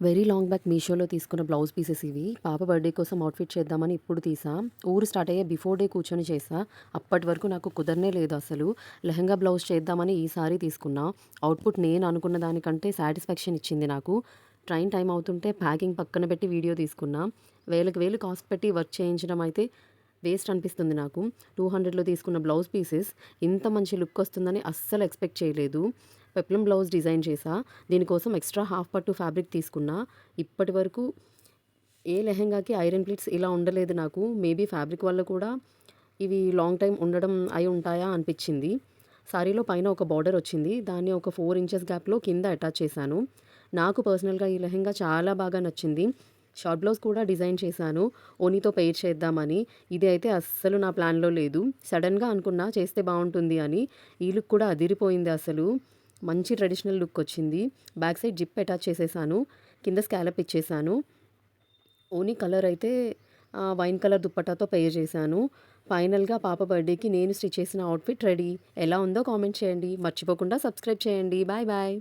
Very long back మీషోలో తీసుకున్న blouse pieces ఇవి. పాప బర్త్‌డే కోసం అవుట్‌ఫిట్ చేద్దామని ఇప్పుడు తీసా. ఊరు స్టార్ట్ అయ్యే బిఫోర్ డే కూర్చొని చేశా. అప్పటి వరకు నాకు కుదరనే లేదు అసలు. లెహెంగా బ్లౌజ్ చేద్దామని ఈసారి తీసుకున్నా. అవుట్‌పుట్ నేను అనుకున్న దానికంటే సాటిస్ఫాక్షన్ ఇచ్చింది నాకు. ట్రైన్ టైమ్ అవుతుంటే ప్యాకింగ్ పక్కన పెట్టి వీడియో తీసుకున్నా. వేలకు వేలు కాస్ట్ పెట్టి వర్క్ చేయించడం అయితే వేస్ట్ అనిపిస్తుంది నాకు. 200లో తీసుకున్న బ్లౌజ్ పీసెస్ ఇంత మంచి లుక్ వస్తుందని అస్సలు ఎక్స్‌పెక్ట్ చేయలేదు. పెప్లమ్ బ్లౌజ్ డిజైన్ చేశా. దీనికోసం ఎక్స్‌ట్రా హాఫ్ పట్టు ఫ్యాబ్రిక్ తీసుకున్నా. ఇప్పటి వరకు ఏ లెహెంగాకి ఐరన్ ప్లీట్స్ ఇలా ఉండలేదు నాకు. మేబీ ఫ్యాబ్రిక్ వల్ల కూడా ఇవి లాంగ్ టైమ్ ఉండడం అయి ఉంటాయా అనిపిచ్చింది. సారీలో పైన ఒక బార్డర్ వచ్చింది. దాన్ని ఒక 4 ఇంచెస్ గ్యాప్‌లో కింద అటాచ్ చేశాను. నాకు పర్సనల్‌గా ఈ లెహెంగా చాలా బాగా నచ్చింది. షార్ట్ బ్లౌజ్ కూడా డిజైన్ చేశాను. ఓనీతో పెయిర్ చేద్దామని. ఇది అయితే అస్సలు నా ప్లాన్‌లో లేదు. సడెన్‌గా అనుకున్నా చేస్తే బావుంటుంది అని. ఈ లుక్ కూడా అదిరిపోయింది అసలు. మంచి ట్రెడిషనల్ లుక్ వచ్చింది. బ్యాక్ సైడ్ జిప్ అటాచ్ చేసేసాను. కింద స్కాలప్ ఇచ్చేసాను. ఓనీ కలర్ అయితే వైన్ కలర్ దుప్పట్టాతో పెయిర్ చేశాను. ఫైనల్‌గా పాప బర్త్‌డేకి నేను స్టిచ్ చేసిన అవుట్‌ఫిట్ రెడీ. ఎలా ఉందో కామెంట్ చేయండి. మర్చిపోకుండా సబ్స్క్రైబ్ చేయండి. Bye bye.